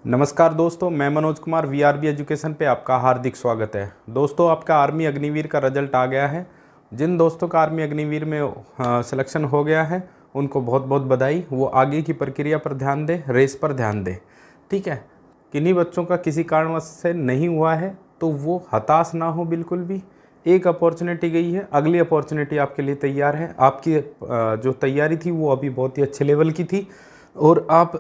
नमस्कार दोस्तों, मैं मनोज कुमार वीआरबी एजुकेशन पे आपका हार्दिक स्वागत है। दोस्तों, आपका आर्मी अग्निवीर का रिजल्ट आ गया है। जिन दोस्तों का आर्मी अग्निवीर में सिलेक्शन हो गया है उनको बहुत बहुत बधाई। वो आगे की प्रक्रिया पर ध्यान दें, रेस पर ध्यान दें, ठीक है। किन्हीं बच्चों का किसी कारणवश से नहीं हुआ है तो वो हताश ना हो बिल्कुल भी। एक अपॉर्चुनिटी गई है, अगली अपॉर्चुनिटी आपके लिए तैयार है। आपकी जो तैयारी थी वो अभी बहुत ही अच्छे लेवल की थी और आप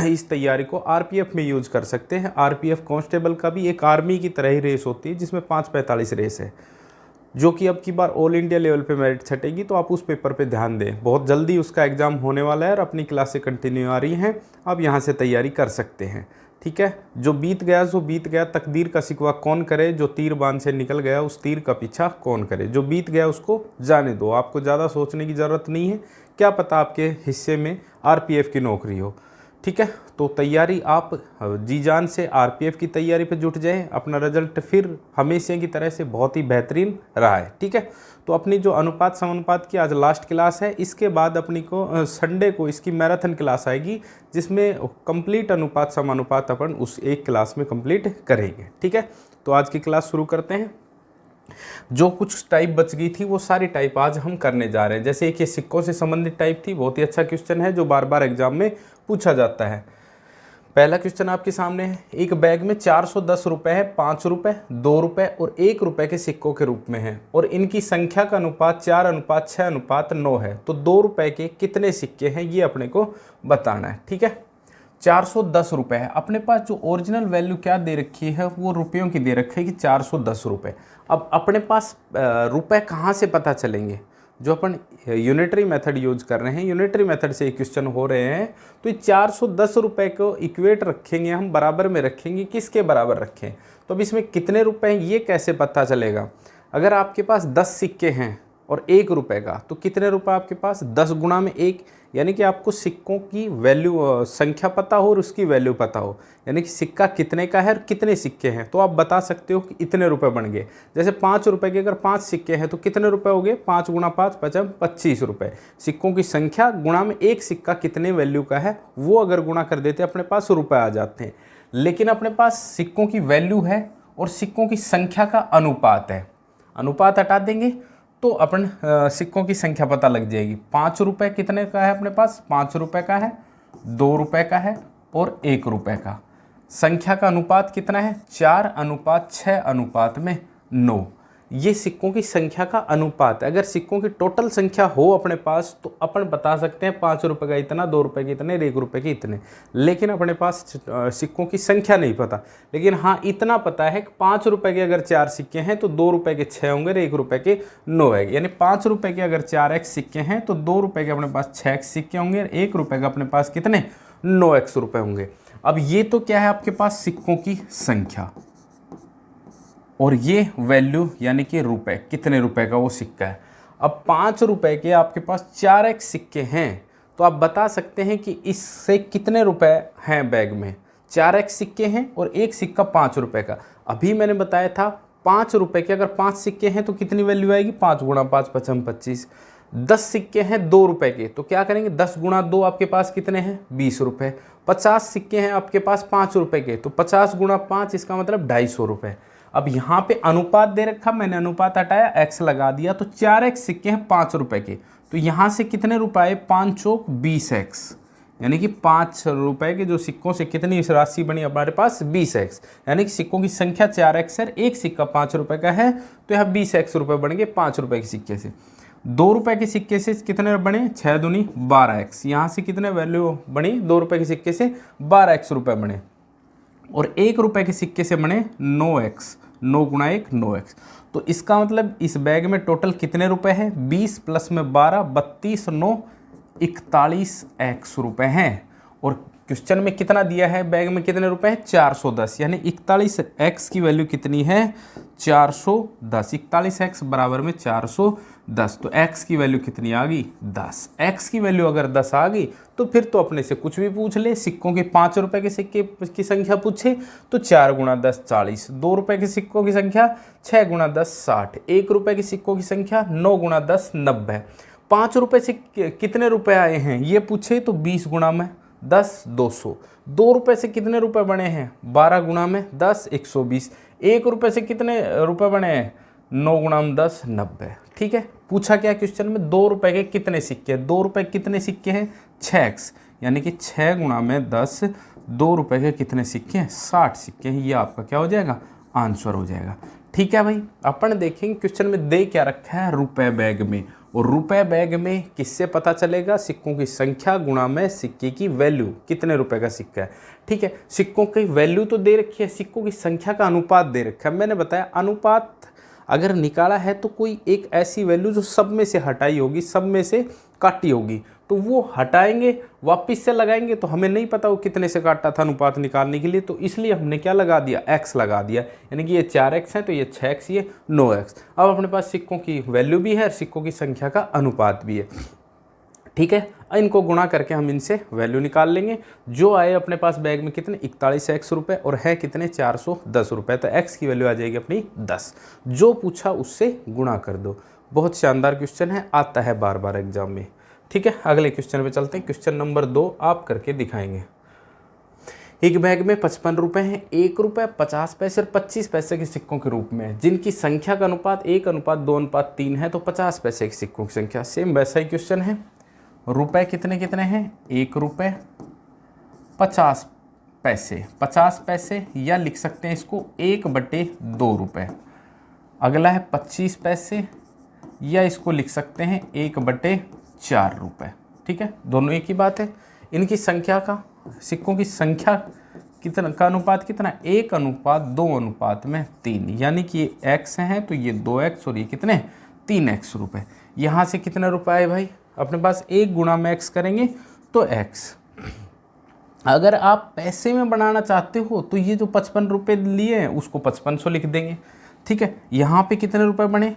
इस तैयारी को आरपीएफ में यूज कर सकते हैं। आरपीएफ कांस्टेबल का भी एक आर्मी की तरह ही रेस होती है जिसमें 5:45 रेस है, जो कि अब की बार ऑल इंडिया लेवल पे मेरिट छटेगी। तो आप उस पेपर पे ध्यान दें, बहुत जल्दी उसका एग्ज़ाम होने वाला है और अपनी क्लासें कंटिन्यू आ रही हैं। आप यहाँ से तैयारी कर सकते हैं, ठीक है। जो बीत गया सो बीत गया, तकदीर का शिकवा कौन करे, जो तीर बांध से निकल गया उस तीर का पीछा कौन करे। जो बीत गया उसको जाने दो, आपको ज़्यादा सोचने की ज़रूरत नहीं है। क्या पता आपके हिस्से में आरपीएफ की नौकरी हो, ठीक है। तो तैयारी आप जी जान से आरपीएफ की तैयारी पे जुट जाएं। अपना रिजल्ट फिर हमेशा की तरह से बहुत ही बेहतरीन रहा है, ठीक है। तो अपनी जो अनुपात समानुपात की आज लास्ट क्लास है, इसके बाद अपनी को संडे को इसकी मैराथन क्लास आएगी जिसमें कंप्लीट अनुपात समानुपात अपन उस एक क्लास में कंप्लीट करेंगे, ठीक है। तो आज की क्लास शुरू करते हैं। जो कुछ टाइप बच गई थी वो सारी टाइप आज हम करने जा रहे हैं। जैसे एक ये सिक्कों से संबंधित टाइप थी, बहुत ही अच्छा क्वेश्चन है जो बार बार एग्जाम में पूछा जाता है। पहला क्वेश्चन आपके सामने है। एक बैग में 410 रुपए है, 5 रुपए, 2 रुपए और 1 रुपए के सिक्कों के रूप में है और इनकी संख्या का अनुपात 4:6:9 है। तो 2 रुपए के कितने सिक्के हैं ये अपने को बताना है, ठीक है। 410 रुपए है, अपने पास जो ओरिजिनल वैल्यू क्या दे रखी है वो रुपयों की दे रखी है कि 410 रुपए। अब अपने पास रुपए कहाँ से पता चलेंगे? जो अपन यूनिटरी मेथड यूज कर रहे हैं, यूनिटरी मेथड से क्वेश्चन हो रहे हैं, तो ये 410 रुपए को इक्वेट रखेंगे, हम बराबर में रखेंगे। किसके बराबर रखें? तो अब इसमें कितने रुपए हैं ये कैसे पता चलेगा? अगर आपके पास 10 सिक्के हैं और 1 रुपए का, तो कितने रुपए आपके पास? 10 गुणा में 1, यानी कि आपको सिक्कों की वैल्यू संख्या पता हो और उसकी वैल्यू पता हो, यानी कि सिक्का कितने का है और कितने सिक्के हैं, तो आप बता सकते हो कि इतने रुपए बन गए। जैसे 5 रुपए के अगर 5 सिक्के हैं तो कितने रुपए हो गए? 5 गुणा 5 55 25 रुपए। सिक्कों की संख्या गुणा में एक सिक्का कितने वैल्यू का है वो अगर गुणा कर देते अपने पास रुपए आ जाते हैं। लेकिन अपने पास सिक्कों की वैल्यू है और सिक्कों की संख्या का अनुपात है। अनुपात हटा देंगे तो अपन सिक्कों की संख्या पता लग जाएगी। 5 रुपए कितने का है अपने पास? 5 रुपए का है, 2 रुपए का है और 1 रुपए का। संख्या का अनुपात कितना है? 4:6:9। ये सिक्कों की संख्या का अनुपात है। अगर सिक्कों की टोटल संख्या हो अपने पास तो अपन बता सकते हैं 5 रुपए का इतना, 2 रुपए के इतने, 1 रुपए के इतने। लेकिन अपने पास सिक्कों की संख्या नहीं पता। लेकिन हाँ, इतना पता है कि 5 रुपए के अगर 4 सिक्के हैं तो 2 रुपए के 6 होंगे और 1 रुपए के 9 है। यानी 5 रुपए के अगर 4x सिक्के हैं तो 2 रुपए के अपने पास 6x सिक्के होंगे और 1 रुपए का अपने पास कितने? 9x रुपए होंगे। अब ये तो क्या है आपके पास? सिक्कों की संख्या, और ये वैल्यू यानी कि रुपए, कितने रुपए का वो सिक्का है। अब 5 रुपए के आपके पास 4x सिक्के हैं तो आप बता सकते हैं कि इससे कितने रुपए हैं बैग में। 4x सिक्के हैं और एक सिक्का 5 रुपए का। अभी मैंने बताया था 5 रुपए के अगर 5 सिक्के हैं तो कितनी वैल्यू आएगी? 5 गुणा 5 55 25। 10 सिक्के हैं 2 रुपए के तो क्या करेंगे? 10 गुणा 2 आपके पास कितने हैं? 20 रुपए। 50 सिक्के हैं आपके पास 5 रुपए के तो 50 गुणा 5, इसका मतलब 250 रुपए। अब यहाँ पे अनुपात दे रखा, मैंने अनुपात हटाया, x लगा दिया, तो 4x सिक्के हैं 5 रुपए के। तो यहाँ से कितने रुपए आए? 5 चौक 20x, यानी कि 5 रुपए के जो सिक्कों से कितनी राशि बनी हमारे पास? 20x। यानी कि सिक्कों की संख्या 4x है, एक सिक्का 5 रुपए का है तो यहाँ 20x रुपए बन गए 5 रुपए के सिक्के से। 2 रुपए के सिक्के से कितने बने? 6 दूनी 12x। यहाँ से कितने वैल्यू बनी? 2 रुपए के सिक्के से 12x रुपए बने और 1 रुपए के सिक्के से बने 9x। 9 गुणा 1 9x। तो इसका मतलब इस बैग में टोटल कितने रुपए हैं? 20 प्लस में 12, 32 9 41x रुपए हैं। और क्वेश्चन में कितना दिया है? बैग में कितने रुपए हैं? 410, यानी 41x की वैल्यू कितनी है? 410। 41x बराबर में 410, तो x की वैल्यू कितनी आ गई? 10। x की वैल्यू अगर 10 आ गई तो फिर तो अपने से कुछ भी पूछ ले। सिक्कों के 5 रुपए के सिक्के की संख्या पूछे तो 4 गुणा 10 40। 2 रुपए के सिक्कों की संख्या 6 गुणा 10 60। 1 रुपए के सिक्कों की संख्या 9 गुणा 10 90। 5 रुपए से कितने रुपए आए हैं ये पूछे तो 20 गुणा में 10 200। 2 रुपये से कितने रुपए बने हैं? 12 गुणा में 10 120। 1 रुपये से कितने रुपए बने हैं? 9 गुणा में 10 90। ठीक है, पूछा क्या क्वेश्चन में? 2 रुपये के कितने सिक्के? 2 रुपये कितने सिक्के हैं? 6x, यानी कि 6 गुणा में 10, 2 रुपये के कितने सिक्के हैं? 60 सिक्के हैं। ये आपका क्या हो जाएगा? आंसर हो जाएगा। ठीक है भाई, अपन देखेंगे क्वेश्चन में दे क्या रखा है? रुपए बैग में। और रुपए बैग में किससे पता चलेगा? सिक्कों की संख्या गुणा में सिक्के की वैल्यू, कितने रुपए का सिक्का है। ठीक है, सिक्कों की वैल्यू तो दे रखी है, सिक्कों की संख्या का अनुपात दे रखा है। मैंने बताया अनुपात अगर निकाला है तो कोई एक ऐसी वैल्यू जो सब में से हटाई होगी, सब में से काटी होगी, तो वो हटाएंगे वापस से लगाएंगे, तो हमें नहीं पता वो कितने से काटा था अनुपात निकालने के लिए, तो इसलिए हमने क्या लगा दिया? x लगा दिया। यानी कि ये 4x है तो ये 6x, ये 9x। अब अपने पास सिक्कों की वैल्यू भी है, सिक्कों की संख्या का अनुपात भी है। ठीक है, इनको गुणा करके हम इनसे वैल्यू निकाल लेंगे। जो आए अपने पास बैग में कितने? 41x रुपये, और है कितने? 410 रुपये। तो x की वैल्यू आ जाएगी अपनी 10। जो पूछा उससे गुणा कर दो। बहुत शानदार क्वेश्चन है, आता है बार बार एग्जाम में। ठीक है, अगले क्वेश्चन पे चलते हैं। क्वेश्चन नंबर 2 आप करके दिखाएंगे। एक बैग में 55 रुपये हैं, 1 रुपये 50 पैसे और 25 पैसे के सिक्कों के रूप में, जिनकी संख्या का अनुपात 1:2:3 है, तो 50 पैसे के सिक्कों की संख्या। सेम वैसा ही क्वेश्चन है। रुपए कितने कितने हैं? 1 रुपये 50 पैसे, 50 पैसे, या लिख सकते हैं इसको 1/2 रुपये। अगला है 25 पैसे, या इसको लिख सकते हैं 1/4 रुपये। ठीक है, दोनों एक ही बात है। इनकी संख्या का, सिक्कों की संख्या कितना का अनुपात कितना? 1:2:3, यानी कि ये x है तो ये 2x और ये कितने? 3x रुपये। यहाँ से कितने रुपये आए भाई? अपने पास 1 गुणा में x करेंगे तो x। अगर आप पैसे में बनाना चाहते हो तो ये जो 55 रुपये लिए हैं उसको 5500 लिख देंगे। ठीक है, यहाँ पे कितने रुपए बने?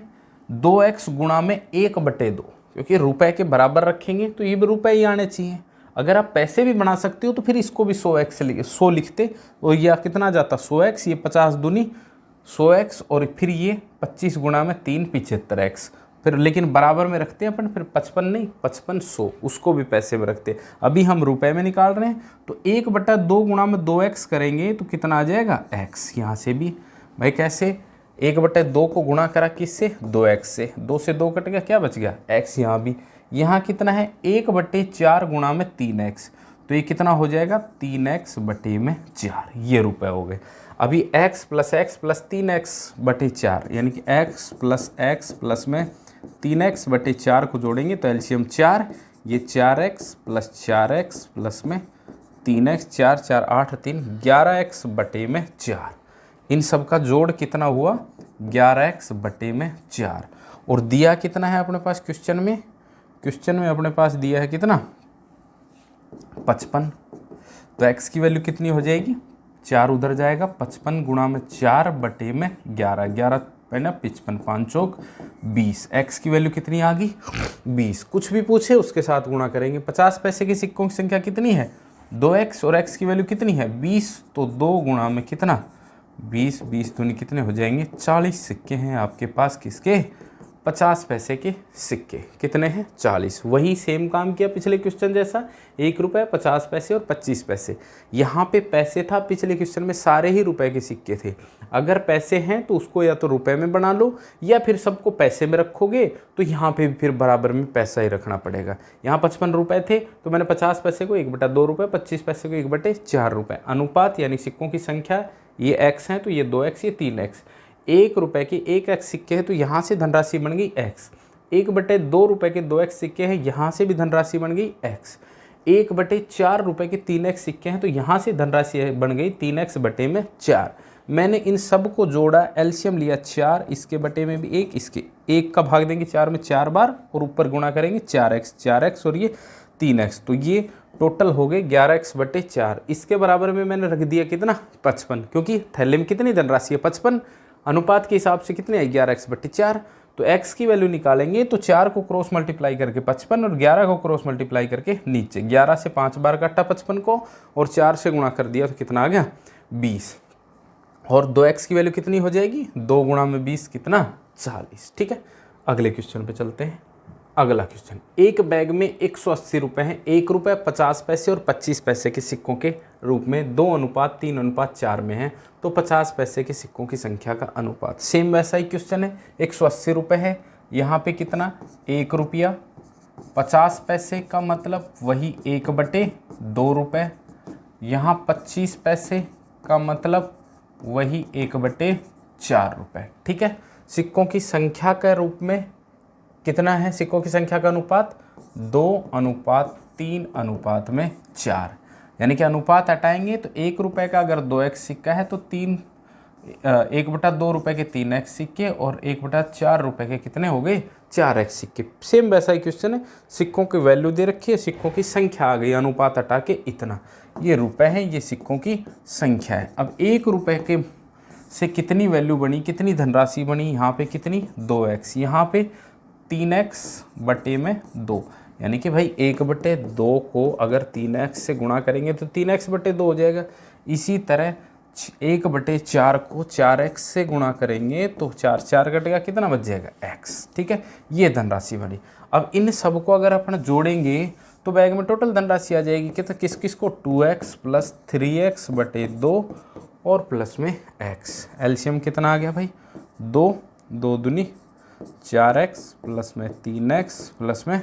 2x गुणा में 1/2, क्योंकि रुपए के बराबर रखेंगे तो ये भी रुपए ही आने चाहिए। अगर आप पैसे भी बना सकते हो तो फिर इसको भी 100 लिखते, और यह कितना जाता? 100x, ये 50 दूनी 100x, और फिर ये 25 गुणा में 3 75x। फिर लेकिन बराबर में रखते हैं अपन, फिर 55 नहीं 5500, उसको भी पैसे में रखते। अभी हम रुपए में निकाल रहे हैं तो 1/2 गुणा में 2x करेंगे तो कितना आ जाएगा? x। यहाँ से भी भाई कैसे? 1/2 को गुणा करा किससे? 2x से, 2 से 2 कट गया, क्या बच गया? x। यहाँ भी, यहाँ कितना है? 1/4 गुणा में 3x, तो ये कितना हो जाएगा? 3x/4। ये रुपए हो गए। अभी x प्लस 3x/4, यानी कि x प्लस में 3x/4 को जोड़ेंगे तो एलसीएम 4, ये 4x प्लस 4x प्लस में 3x, 4 4 8 3 11x/4। इन सब का जोड़ कितना हुआ? 11x/4। और दिया कितना है अपने पास क्वेश्चन में? क्वेश्चन में अपने पास दिया है कितना? 55। तो x की वैल्यू कितनी हो जाएगी? 4 उधर जाएगा, 55 गुणा में 4/11, 11 है ना 55, 5 चौक 20। x की वैल्यू कितनी आ गई? 20। कुछ भी पूछे उसके साथ गुणा करेंगे। 50 पैसे के सिक्कों की संख्या कितनी है? 2x, और x की वैल्यू कितनी है? 20। तो 2 गुणा में कितना? 20, 20 दूनी कितने हो जाएंगे? 40 सिक्के हैं आपके पास। किसके? 50 पैसे के सिक्के। कितने हैं? 40। वही सेम काम किया पिछले क्वेश्चन जैसा, 1 रुपये 50 पैसे और 25 पैसे। यहाँ पे पैसे था, पिछले क्वेश्चन में सारे ही रुपए के सिक्के थे। अगर पैसे हैं तो उसको या तो रुपए में बना लो, या फिर सबको पैसे में रखोगे तो यहाँ पे फिर बराबर में पैसा ही रखना पड़ेगा। यहाँ 55 रुपये थे तो मैंने 50 पैसे को 1/2 रुपये, 25 पैसे को 1/4 रुपये। अनुपात यानी सिक्कों की संख्या, ये x है तो ये 2x, ये 3x। 1 रुपये के 1x सिक्के हैं तो यहाँ से धनराशि बन गई x। 1/2 रुपये के 2x सिक्के हैं, यहाँ से भी धनराशि बन गई x। 1/4 रुपये के 3x सिक्के हैं तो यहाँ से धनराशि बन गई 3x/4। मैंने इन सब को जोड़ा, एलसीएम लिया 4, इसके बटे में भी 1, इसके 1 का भाग देंगे 4 में 4 बार, और ऊपर गुणा करेंगे 4x और ये 3x, तो ये टोटल हो गए 11x/4। इसके बराबर में मैंने रख दिया कितना? 55, क्योंकि थैले में कितनी धनराशि है? 55। अनुपात के हिसाब से कितने है? 11x/4। तो x की वैल्यू निकालेंगे तो 4 को क्रॉस मल्टीप्लाई करके 55, और 11 को क्रॉस मल्टीप्लाई करके नीचे 11 से 5 बार काटा 55 को, और 4 से गुणा कर दिया तो कितना आ गया? 20। और 2x की वैल्यू कितनी हो जाएगी? 2 गुणा में 20 कितना? 40। ठीक है, अगले क्वेश्चन पे चलते हैं। अगला क्वेश्चन, एक बैग में 180 रुपये हैं, 1 रुपये 50 पैसे और 25 पैसे के सिक्कों के रूप में 2:3:4 में है, तो 50 पैसे के सिक्कों की संख्या का अनुपात। सेम वैसा ही क्वेश्चन है, 180 रुपये है, यहाँ पे कितना 1 रुपया 50 पैसे का मतलब वही 1/2 रुपये, यहाँ 25 पैसे का मतलब वही 1/4 रुपये। ठीक है, सिक्कों की संख्या के रूप में कितना है, सिक्कों की संख्या का अनुपात 2:3:4, यानी कि अनुपात हटाएंगे तो 1 रुपये का अगर 2x सिक्का है तो 1/2 रुपये के 3x सिक्के और 1/4 रुपये के कितने हो गए 4x सिक्के। सेम वैसा ही क्वेश्चन है, सिक्कों की वैल्यू दे रखी है, सिक्कों की संख्या आ गई, अनुपात हटा के इतना, ये रुपए है, ये सिक्कों की संख्या है। अब 1 रुपये के से कितनी वैल्यू बनी, कितनी धनराशि बनी, यहाँ पे कितनी 2x, यहाँ पे 3x/2, यानी कि भाई 1/2 को अगर 3x से गुणा करेंगे तो 3x/2 हो जाएगा। इसी तरह 1/4 को 4x से गुणा करेंगे तो 4 कटेगा, कितना बच जाएगा x। ठीक है, ये धनराशि बनी। अब इन सब को अगर अपन जोड़ेंगे तो बैग में टोटल धनराशि आ जाएगी कि तो किस किस को 2x + 3x/2 और प्लस में x। एलसीएम कितना आ गया भाई 2 2 4x प्लस में 3x प्लस में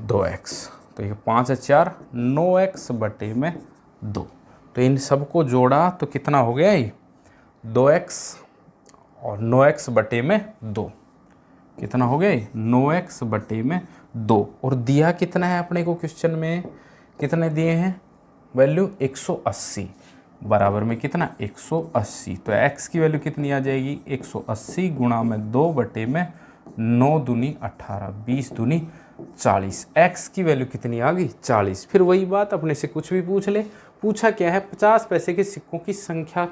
2x, तो ये 5 4 9x/2। तो इन सब को जोड़ा तो कितना हो गया ये 2x और 9x/2, कितना हो गया ये 9x/2। और दिया कितना है अपने को क्वेश्चन में, कितने दिए हैं वैल्यू 180 बराबर में कितना 180, तो x की वैल्यू कितनी आ जाएगी 180 गुणा में 2/9 18 20 दूनी 40, x की वैल्यू कितनी आ गई 40। फिर वही बात, अपने से कुछ भी पूछ ले, पूछा क्या है 50 पैसे के सिक्कों की संख्या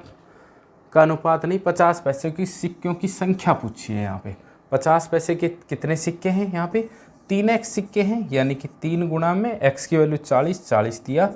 का अनुपात नहीं, 50 पैसे की सिक्कों की संख्या पूछी है। यहाँ पे 50 पैसे के कितने सिक्के हैं, यहाँ पे 3x सिक्के हैं, यानी कि 3 गुणा में x की वैल्यू 40, 40 दिया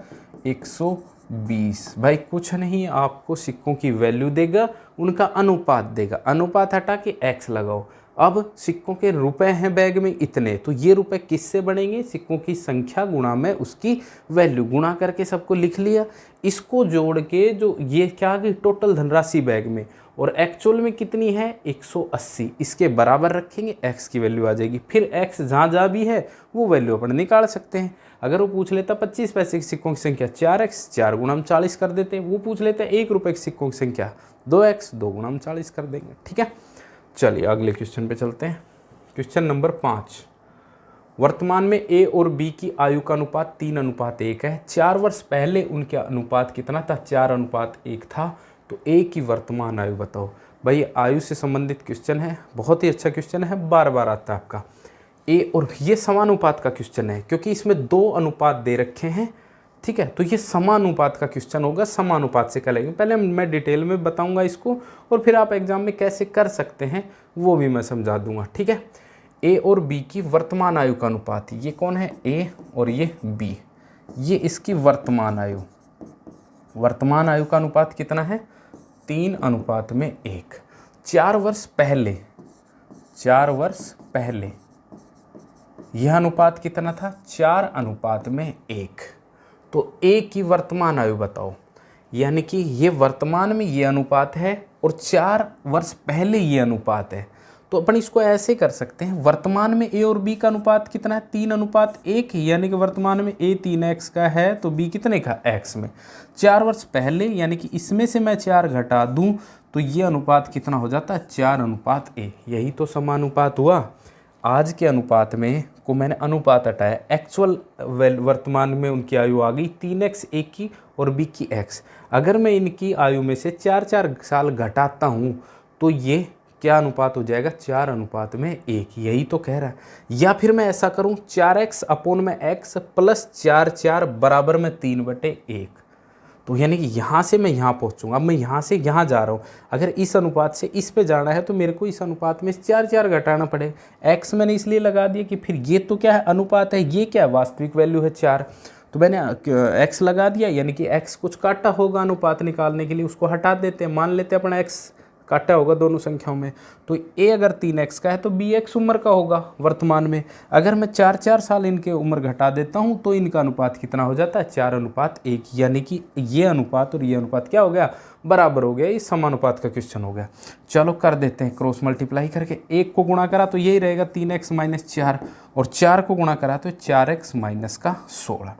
120। भाई कुछ नहीं, आपको सिक्कों की वैल्यू देगा, उनका अनुपात देगा, अनुपात हटा के x लगाओ। अब सिक्कों के रुपए हैं बैग में इतने, तो ये रुपए किससे बनेंगे, सिक्कों की संख्या गुणा में उसकी वैल्यू, गुणा करके सबको लिख लिया। इसको जोड़ के जो ये क्या आ गई टोटल धनराशि बैग में, और एक्चुअल में कितनी है 180, इसके बराबर रखेंगे x की वैल्यू आ जाएगी। फिर x जहाँ जहाँ भी है वो वैल्यू अपन निकाल सकते हैं। अगर वो पूछ लेता 25 पैसे के सिक्कों की संख्या 4x, 4 गुणा हम 40 कर देते हैं। वो पूछ लेता 1 रुपये के सिक्कों की संख्या 2x, 2 गुणा हम 40 कर देंगे। ठीक है, चलिए अगले क्वेश्चन पे चलते हैं। क्वेश्चन नंबर 5, वर्तमान में a और b की आयु का अनुपात 3:1 है। 4 वर्ष पहले उनके अनुपात कितना था, 4:1 था। तो a की वर्तमान आयु बताओ। भाई आयु से संबंधित क्वेश्चन है, बहुत ही अच्छा क्वेश्चन है, बार बार आता है आपका। a और ये समानुपात का क्वेश्चन है, क्योंकि इसमें 2 अनुपात दे रखे हैं। ठीक है, तो ये समानुपात का क्वेश्चन होगा, समानुपात से करेंगे। पहले मैं डिटेल में बताऊंगा इसको, और फिर आप एग्जाम में कैसे कर सकते हैं वो भी मैं समझा दूंगा। ठीक है, a और b की वर्तमान आयु का अनुपात, ये कौन है a और ये b, ये इसकी वर्तमान आयु, वर्तमान आयु का अनुपात कितना है 3:1। 4 वर्ष पहले, 4 वर्ष पहले यह अनुपात कितना था 4:1। तो a की वर्तमान आयु बताओ, यानी कि ये वर्तमान में ये अनुपात है और 4 वर्ष पहले ये अनुपात है। तो अपन इसको ऐसे कर सकते हैं, वर्तमान में a और b का अनुपात कितना है 3:1, यानी कि वर्तमान में a 3x का है तो b कितने का x में। 4 वर्ष पहले, यानी कि इसमें से मैं 4 घटा दूं तो ये अनुपात कितना हो जाता है 4:a। यही तो समानुपात हुआ। आज के अनुपात में को मैंने अनुपात हटाया, एक्चुअल वर्तमान में उनकी आयु आ गई 3x a की और b की x। अगर मैं इनकी आयु में से 4 साल घटाता हूँ तो ये क्या अनुपात हो जाएगा 4:1। यही तो कह रहा है। या फिर मैं ऐसा करूँ 4x अपोन में x प्लस 4 बराबर में 3/1। तो यानी कि यहाँ से मैं यहाँ पहुँचूँगा। अब मैं यहाँ से यहाँ जा रहा हूँ, अगर इस अनुपात से इस पे जाना है तो मेरे को इस अनुपात में 4 घटाना पड़ेगा। x मैंने इसलिए लगा दिया कि फिर ये तो क्या है अनुपात है, ये क्या है वास्तविक वैल्यू है 4, तो मैंने x लगा दिया, यानी कि x कुछ काटा होगा अनुपात निकालने के लिए, उसको हटा देते हैं। मान लेते हैं अपना x काटा होगा दोनों संख्याओं में। तो ए अगर 3x का है तो बी x उम्र का होगा वर्तमान में। अगर मैं 4-4 साल इनके उम्र घटा देता हूँ तो इनका अनुपात कितना हो जाता है, 4:1, यानी कि ये अनुपात और ये अनुपात क्या हो गया, बराबर हो गया। ये समानुपात का क्वेश्चन हो गया। चलो कर देते हैं क्रॉस मल्टीप्लाई करके। 1 को गुणा करा तो यही रहेगा 3x - 4, और 4 को गुणा करा तो 4x - 16।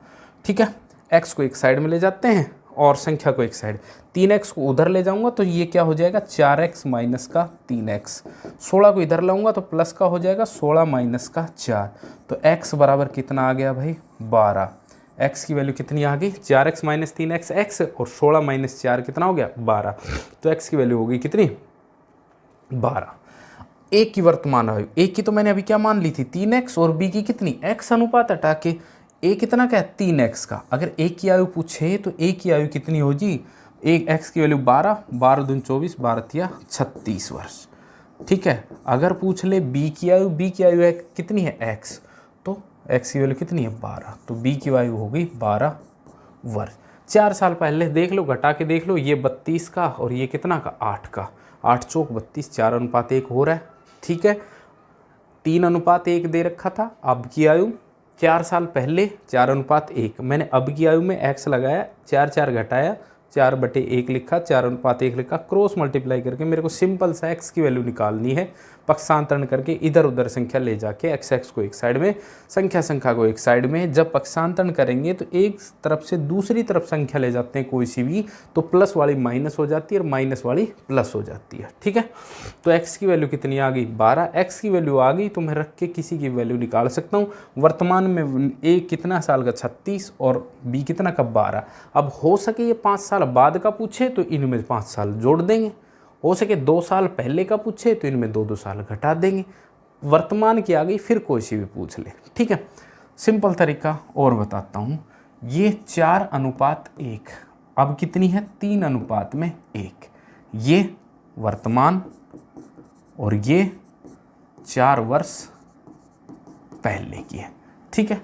ठीक है, x को एक साइड में ले जाते हैं और संख्या को एक साइड, 3x को उधर ले जाऊंगा तो ये क्या हो जाएगा, 4x - 3x। 16 को इधर लाऊंगा तो प्लस का हो जाएगा 16 - 4। तो x बराबर कितना आ गया भाई, 12। x की वैल्यू कितनी आ गई, 4x - 3x x, और 16 - 4 कितना हो गया, 12। तो x की वैल्यू हो गई कितनी, 12। a की वर्तमान आयु, a की तो मैंने अभी क्या मान ली थी, 3x, और b की कितनी, x अनुपात हटा के a कितना क्या है, 3x का। अगर a की आयु पूछे तो a की आयु कितनी हो जी, एक x की वैल्यू 12, 12 दूनी 24, 12 36 वर्ष। ठीक है, अगर पूछ ले b की आयु, b की आयु है कितनी है, x, तो x की वैल्यू कितनी है, 12, तो b की आयु हो गई 12 वर्ष। 4 साल पहले देख लो, घटा के देख लो, ये 32 का और ये कितना का, 8 का, 8 चौक 32, 4:1 हो रहा है। ठीक है, 3:1 दे रखा था। अब की आयु 4 साल पहले 4:1, मैंने अब की आयु में x लगाया, 4 घटाया, 4/1 लिखा, 4:1 लिखा। क्रॉस मल्टीप्लाई करके मेरे को सिंपल सा x की वैल्यू निकालनी है, पक्षांतरण करके इधर उधर संख्या ले जाके x को एक साइड में, संख्या को एक साइड में। जब पक्षांतरण करेंगे तो एक तरफ से दूसरी तरफ संख्या ले जाते हैं कोई सी भी, तो प्लस वाली माइनस हो जाती है और माइनस वाली प्लस हो जाती है। ठीक है, तो x की वैल्यू कितनी आ गई, 12। x की वैल्यू आ गई तो मैं रख के किसी की वैल्यू निकाल सकता हूँ। वर्तमान में a कितना साल का, 36, और b कितना का, 12। अब हो सके ये 5 साल बाद का पूछे तो इनमें 5 साल जोड़ देंगे, हो सके 2 साल पहले का पूछे तो इनमें 2-2 साल घटा देंगे। वर्तमान की आ गई, फिर कोई सी भी पूछ ले। ठीक है, सिंपल तरीका और बताता हूँ। ये 4:1, अब कितनी है, 3:1। ये वर्तमान और ये 4 वर्ष पहले की है। ठीक है,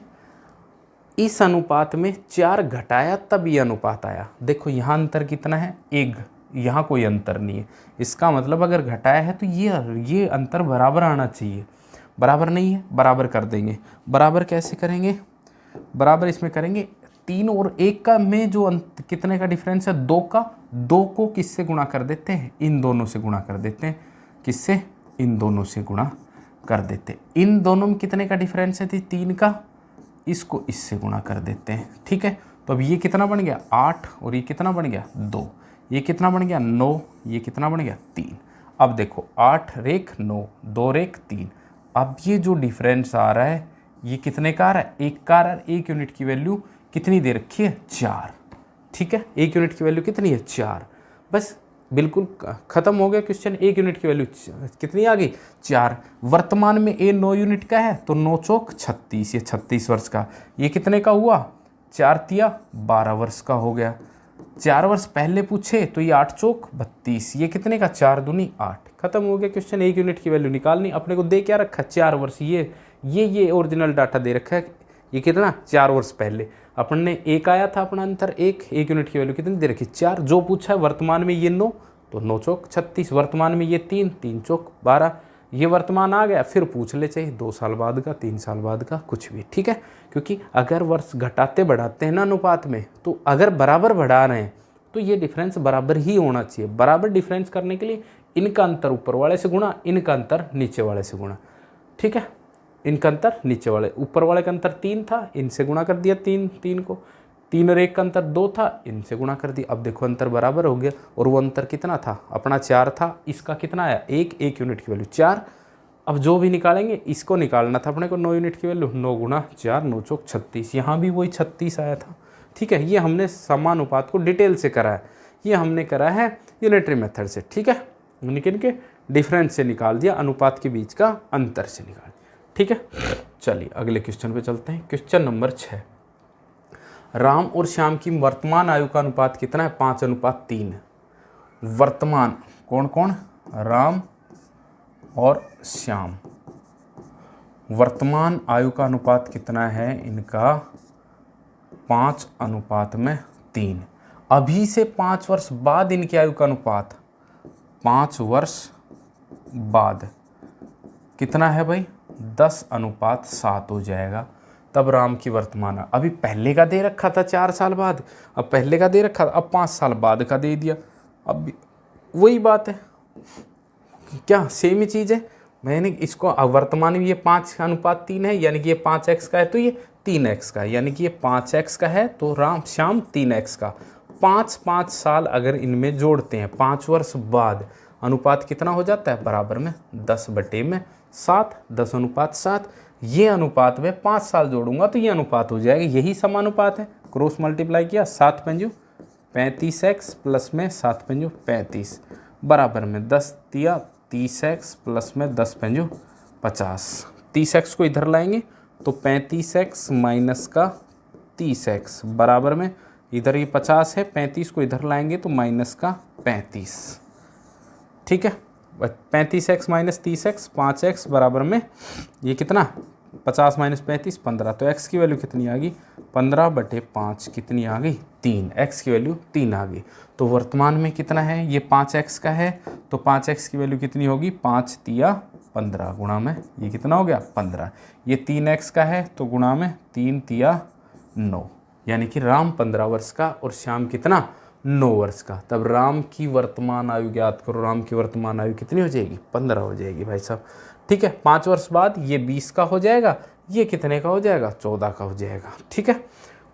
इस अनुपात में 4 घटाया तब ये अनुपात आया। देखो यहाँ अंतर कितना है, 1, यहाँ कोई अंतर नहीं है। इसका मतलब अगर घटाया है तो ये अंतर बराबर आना चाहिए। बराबर नहीं है, बराबर कर देंगे। बराबर कैसे करेंगे, बराबर इसमें करेंगे 3 और 1 का में जो कितने का डिफरेंस है, 2 का, 2 को किससे गुणा कर देते हैं, इन दोनों से गुणा कर देते हैं। किससे, इन दोनों से गुणा कर देते। इन दोनों में कितने का डिफरेंस है, 3 का, इसको इससे गुणा कर देते हैं। ठीक है, तो अब ये कितना बन गया, 8, और ये कितना बन गया, 2, ये कितना बन गया, 9, ये कितना बन गया, 3। अब देखो 8 रेख 9, 2 रेख 3। अब ये जो डिफरेंस आ रहा है ये कितने का आ रहा है, 1 का आ रहा है। 1 यूनिट की वैल्यू कितनी दे रखी है, 4। ठीक है, 1 यूनिट की वैल्यू कितनी है, 4। बस बिल्कुल खत्म हो गया क्वेश्चन। 1 यूनिट की वैल्यू कितनी आ गई, 4। वर्तमान में ए 9 यूनिट का है तो 9 चौक 36, ये 36 वर्ष का। ये कितने का हुआ, 4 12 वर्ष का हो गया। 4 वर्ष पहले पूछे तो ये 8 चौक 32, ये कितने का, 4 दूनी 8। खत्म हो गया क्वेश्चन। 1 यूनिट की वैल्यू निकालनी, अपने को दे क्या रखा, 4 वर्ष। ये ओरिजिनल डाटा दे रखा है। ये कितना, 4 वर्ष पहले अपन ने 1 आया था अपना अंतर, 1 यूनिट की वैल्यू कितनी दे रखी, 4। जो पूछा है वर्तमान में ये 9, तो 9 चौक 36। वर्तमान में ये 3 चौक 12। ये वर्तमान आ गया, फिर पूछ ले चाहिए 2 साल बाद का, 3 साल बाद का, कुछ भी। ठीक है, क्योंकि अगर वर्ष घटाते बढ़ाते हैं ना अनुपात में, तो अगर बराबर बढ़ा रहे हैं तो ये डिफरेंस बराबर ही होना चाहिए। बराबर डिफरेंस करने के लिए इनका अंतर ऊपर वाले से गुणा, इनका अंतर नीचे वाले से गुणा। ठीक है, इनका अंतर नीचे वाले, ऊपर वाले का अंतर 3 था, इनसे गुणा कर दिया 3 को। 3 और 1 का अंतर 2 था, इनसे गुणा कर दिया। अब देखो अंतर बराबर हो गया। और वो अंतर कितना था, अपना 4 था, इसका कितना आया, 1 यूनिट की वैल्यू 4। अब जो भी निकालेंगे इसको निकालना था अपने को 9 यूनिट की वैल्यू, 9 गुणा 4, 9 चौक 36। यहाँ भी वही 36 आया था। ठीक है, ये हमने समानुपात को डिटेल से करा है, ये हमने करा है यूनिटरी मेथड से। ठीक है, इनके डिफरेंस से निकाल दिया, अनुपात के बीच का अंतर से निकाल। ठीक है, चलिए अगले क्वेश्चन पे चलते हैं। क्वेश्चन नंबर 6, राम और श्याम की वर्तमान आयु का अनुपात कितना है, 5:3। वर्तमान कौन कौन, राम और श्याम, वर्तमान आयु का अनुपात कितना है इनका, 5:3। अभी से 5 वर्ष बाद इनकी आयु का अनुपात 5 वर्ष बाद कितना है भाई, 10:7 हो जाएगा। तब राम की वर्तमान, अभी पहले का दे रखा था 4 साल बाद, अब पहले का दे रखा था, अब 5 साल बाद का दे दिया। अब भी वही बात है, क्या सेम ही चीज़ है। मैंने इसको वर्तमान में ये 5:3 है, यानी कि ये 5x का है तो ये 3x का है, यानी कि ये 5x का है तो राम श्याम 3x का। 5 साल अगर इनमें जोड़ते हैं 5 वर्ष बाद, अनुपात कितना हो जाता है, बराबर में 10/7, 10:7। ये अनुपात में 5 साल जोड़ूंगा तो ये अनुपात हो जाएगा, यही समानुपात है। क्रॉस मल्टीप्लाई किया, 7×35x प्लस में 7×35 बराबर में 10×30x प्लस में 10×50। 30x को इधर लाएंगे तो 35x माइनस का 30x बराबर में, इधर ये 50 है, 35 को इधर लाएंगे तो माइनस का 35। ठीक है, 35x माइनस 30x 5x बराबर में ये कितना, 50 माइनस 35 15। तो x की वैल्यू कितनी आ गई, 15/5 कितनी आ गई, 3। x की वैल्यू 3 आ गई। तो वर्तमान में कितना है, ये 5x का है तो 5x की वैल्यू कितनी होगी, 5×3=15 गुणा में ये कितना हो गया 15। ये 3x का है तो गुणा में 3×9, यानी कि राम 15 वर्ष का और श्याम कितना, 9 वर्ष का। तब राम की वर्तमान आयु ज्ञात करो, राम की वर्तमान आयु कितनी हो जाएगी, 15 हो जाएगी भाई साहब। ठीक है, 5 वर्ष बाद ये 20 का हो जाएगा, ये कितने का हो जाएगा, 14 का हो जाएगा। ठीक है,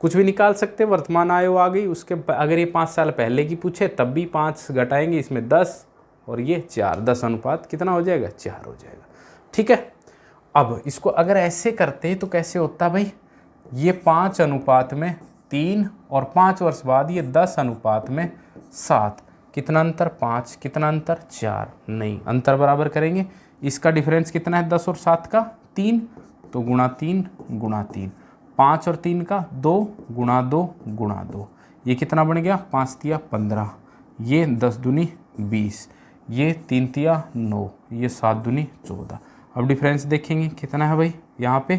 कुछ भी निकाल सकते हैं, वर्तमान आयु आ गई। उसके अगर ये 5 साल पहले की पूछे तब भी 5 घटाएंगे, इसमें 10 और ये 4, 10 अनुपात कितना हो जाएगा, 4 हो जाएगा। ठीक है, अब इसको अगर ऐसे करते हैं तो कैसे होता भाई, ये 5:3 और 5 वर्ष बाद ये 10:7। कितना अंतर, 5, कितना अंतर 4, नहीं अंतर बराबर करेंगे। इसका डिफरेंस कितना है, 10 और 7 का 3, तो गुणा 3 गुणा 3। 5 और 3 का 2 गुणा 2 गुणा 2, ये कितना बन गया, 5×3=15, ये 10×2 20, ये 3×3=9, ये 7×2 14। अब डिफरेंस देखेंगे कितना है भाई, यहाँ पे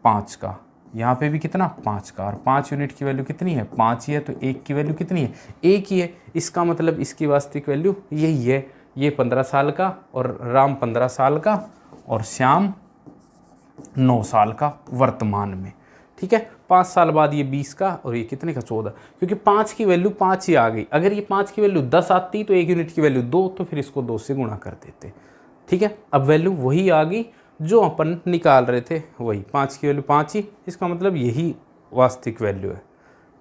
5 का, यहाँ पे भी कितना 5 का, और 5 यूनिट की वैल्यू कितनी है, 5 ही है, तो 1 की वैल्यू कितनी है, 1 ही है। इसका मतलब इसकी वास्तविक वैल्यू यही है, ये 15 साल का और राम 15 साल का और श्याम 9 साल का वर्तमान में। ठीक है, 5 साल बाद ये 20 का और ये कितने का 14, क्योंकि 5 की वैल्यू 5 ही आ गई। अगर ये 5 की वैल्यू 10 आती तो 1 यूनिट की वैल्यू 2, तो फिर इसको 2 से गुणा कर देते। ठीक है, अब वैल्यू वही आ गई जो अपन निकाल रहे थे, वही 5 की वैल्यू 5 ही, इसका मतलब यही वास्तविक वैल्यू है।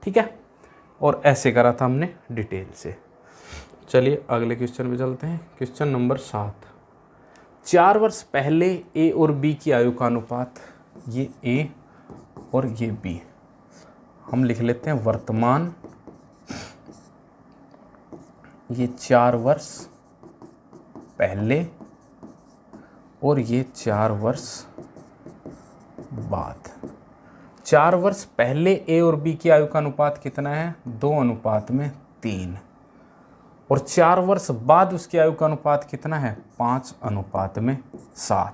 ठीक है, और ऐसे करा था हमने डिटेल से। चलिए अगले क्वेश्चन पे चलते हैं। क्वेश्चन नंबर 7, 4 वर्ष पहले ए और बी की आयु का अनुपात, ये ए और ये बी, हम लिख लेते हैं वर्तमान, ये 4 वर्ष पहले और ये 4 वर्ष बाद। 4 वर्ष पहले ए और बी की आयु का अनुपात कितना है, 2:3, और 4 वर्ष बाद उसकी आयु का अनुपात कितना है, 5:7।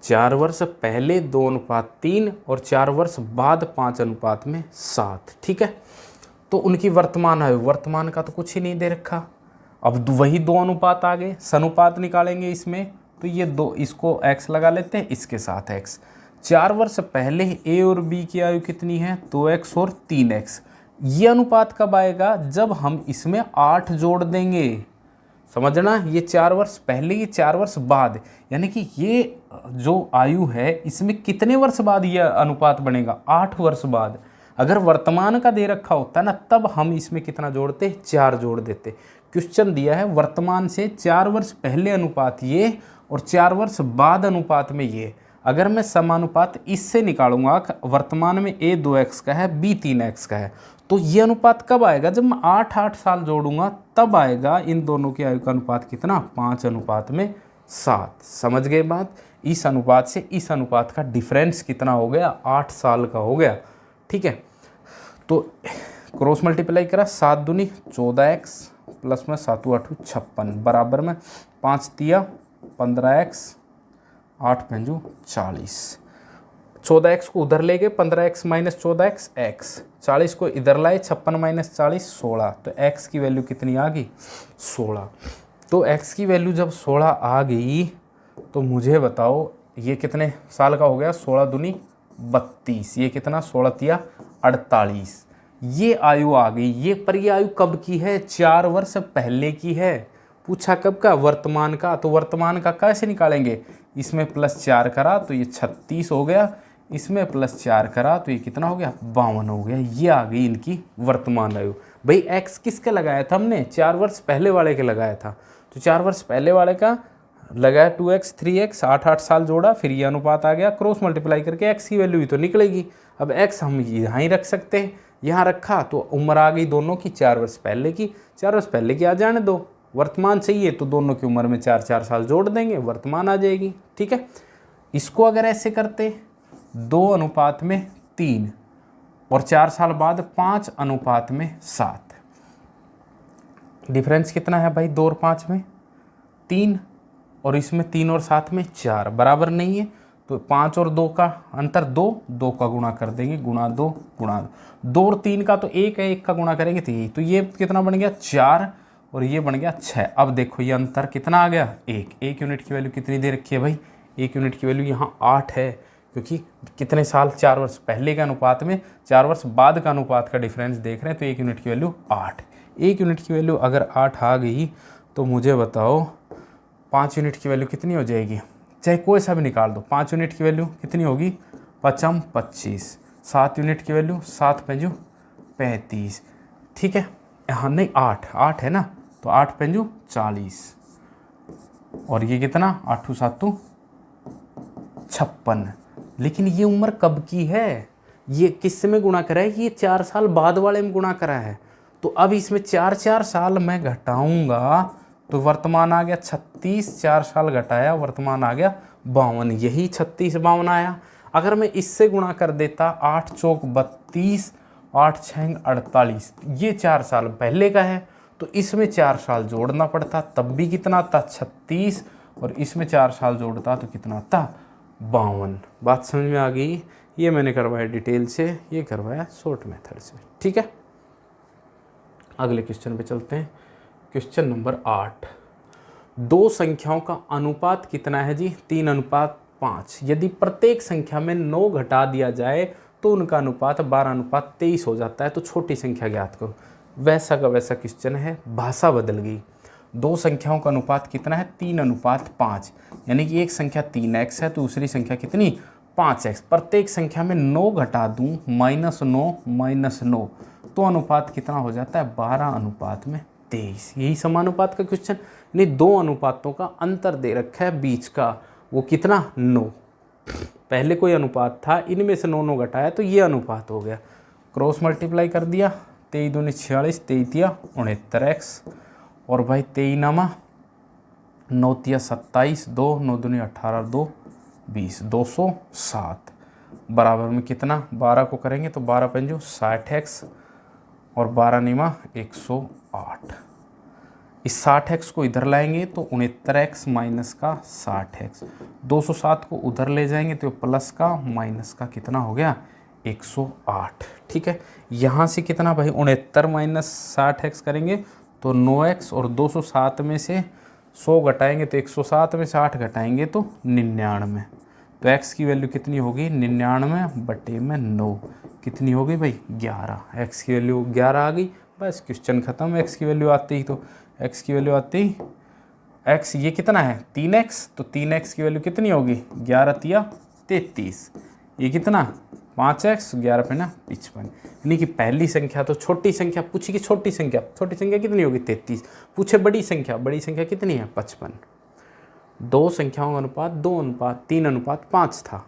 4 वर्ष पहले 2:3 और 4 वर्ष बाद 5:7। ठीक है, तो उनकी वर्तमान आयु, वर्तमान का तो कुछ ही नहीं दे रखा, अब वही 2 अनुपात आ गए, सनुपात निकालेंगे इसमें, तो ये 2, इसको x लगा लेते हैं, इसके साथ x। 4 वर्ष पहले a और b की आयु कितनी है, 2x और 3x। ये अनुपात कब आएगा, जब हम इसमें 8 जोड़ देंगे। समझना, ये 4 वर्ष पहले, ये 4 वर्ष बाद, यानी कि ये जो आयु है इसमें कितने वर्ष बाद ये अनुपात बनेगा, 8 वर्ष बाद। अगर वर्तमान का दे रखा होता ना, तब हम इसमें कितना जोड़ते, 4 जोड़ देते। क्वेश्चन दिया है वर्तमान से 4 वर्ष पहले अनुपात ये और 4 वर्ष बाद अनुपात में ये। अगर मैं समानुपात इससे निकालूंगा, वर्तमान में a 2x का है, b 3x का है, तो ये अनुपात कब आएगा, जब मैं 8 साल जोड़ूंगा तब आएगा। इन दोनों की आयु का अनुपात कितना, 5:7। समझ गए बात, इस अनुपात से इस अनुपात का डिफरेंस कितना हो गया, 8 साल का हो गया। ठीक है, तो क्रॉस मल्टीप्लाई करा, 7×2 14x प्लस में 7×8 56 बराबर में 5×3=15x 8×5 40। 14x को उधर ले गए, 15x माइनस 14x x, 40 को इधर लाए, 56 माइनस 40 16, तो x की वैल्यू कितनी आ गई, 16। तो x की वैल्यू जब 16 आ गई तो मुझे बताओ ये कितने साल का हो गया, 16 दूनी 32, ये कितना 16 तिया 48, ये आयु आ गई। ये पर ये आयु कब की है, 4 वर्ष पहले की है। पूछा कब का, वर्तमान का। तो वर्तमान का कैसे निकालेंगे, इसमें +4 करा तो ये 36 हो गया, इसमें +4 करा तो ये कितना हो गया, 52 हो गया। ये आ गई इनकी वर्तमान आयु। भाई x किसके लगाया था हमने, 4 वर्ष पहले वाले के लगाया था। तो 4 वर्ष पहले वाले का लगाया 2x 3x, 8 साल जोड़ा, फिर ये अनुपात आ गया, क्रॉस मल्टीप्लाई करके x की वैल्यू ही तो निकलेगी। अब x हम यहाँ ही रख सकते हैं, यहाँ रखा तो उम्र आ गई दोनों की 4 वर्ष पहले की। 4 वर्ष पहले की आ जाने दो, वर्तमान चाहिए तो दोनों की उम्र में 4 साल जोड़ देंगे, वर्तमान आ जाएगी। ठीक है, इसको अगर ऐसे करते 2:3 और 4 साल बाद 5:7, डिफरेंस कितना है भाई, 2 और 5 में 3, और इसमें 3 और 7 में 4, बराबर नहीं है। तो 5 और 2 का अंतर 2, 2 का गुणा कर देंगे, गुणा 2 गुणा 2 और 3 का तो 1 है, 1 का गुणा करेंगे तो यही। तो ये कितना बन गया 4 और ये बन गया 6। अब देखो ये अंतर कितना आ गया, 1 यूनिट की वैल्यू कितनी दे रखी है भाई, 1 यूनिट की वैल्यू यहाँ 8 है, क्योंकि कितने साल, 4 वर्ष पहले के अनुपात में 4 वर्ष बाद का अनुपात का डिफरेंस देख रहे हैं। तो 1 यूनिट की वैल्यू 8, 1 यूनिट की वैल्यू अगर 8 आ गई तो मुझे बताओ 5 यूनिट की वैल्यू कितनी हो जाएगी, चाहे कोई सा भी निकाल दो। 5 यूनिट की वैल्यू कितनी होगी, 5×5 25, 7 यूनिट की वैल्यू 7×5 35, ठीक है। हाँ नहीं 8 है ना, तो 8×5 40, और ये कितना 8×7 56। लेकिन ये उम्र कब की है, ये किस में गुणा करा है, ये 4 साल बाद वाले में गुणा करा है। तो अब इसमें 4 साल मैं घटाऊंगा तो वर्तमान आ गया 36, 4 साल घटाया वर्तमान आ गया 52, यही 36 52 आया। अगर मैं इससे गुणा कर देता 8 चौक 32, 8 6 48, ये 4 साल पहले का है, तो इसमें 4 साल जोड़ना पड़ता, तब भी कितना था 36, और इसमें 4 साल जोड़ता तो कितना था 52। बात समझ में आ गई। ये मैंने करवाया डिटेल से, ये करवाया शॉर्ट मेथड से। ठीक है, अगले क्वेश्चन पे चलते हैं। क्वेश्चन नंबर 8, दो संख्याओं का अनुपात कितना है जी, 3:5। यदि प्रत्येक संख्या में 9 घटा दिया जाए तो उनका अनुपात 12:23 हो जाता है, तो छोटी संख्या ज्ञात करो। वैसा का वैसा क्वेश्चन है, भाषा बदल गई। दो संख्याओं का अनुपात कितना है, 3:5, यानी कि एक संख्या 3x है तो दूसरी संख्या कितनी 5x। प्रत्येक संख्या में 9 घटा दूं, -9 -9, तो अनुपात कितना हो जाता है 12:23। यही समानुपात का क्वेश्चन, यानी दो अनुपातों का अंतर दे रखा है बीच का, वो कितना 9। पहले कोई अनुपात था, इनमें से 9 घटाया तो ये अनुपात हो गया। क्रॉस मल्टीप्लाई कर दिया, 23 दूनी 46, 23 तिया 69x, और भाई 23 9 तिया 27, 2 9 दूनी 18, 2 20, 207, बराबर में कितना 12 को करेंगे तो 12×5 60x, और 12 108। इस 60x को इधर लाएंगे तो 69x माइनस का 60x, 207 को उधर ले जाएंगे तो प्लस का माइनस का कितना हो गया 108। ठीक है, यहाँ से कितना भाई 69 - 60x करेंगे तो 9x, और 207 में से 100 घटाएंगे तो 107 में 60 घटाएंगे तो 99। तो x की वैल्यू कितनी होगी 99/9, कितनी हो गई भाई 11। x की वैल्यू 11 आ गई, बस क्वेश्चन खत्म। x की वैल्यू आती ही, तो x की वैल्यू आती ही, x ये कितना है 3x, तो 3x की वैल्यू कितनी होगी 11 तिया 33, ये कितना 5x, 11 पे ना 55। यानी कि पहली संख्या तो छोटी संख्या पूछी कि छोटी संख्या कितनी होगी 33, पूछे बड़ी संख्या कितनी है 55। दो संख्याओं का अनुपात 3:5 था,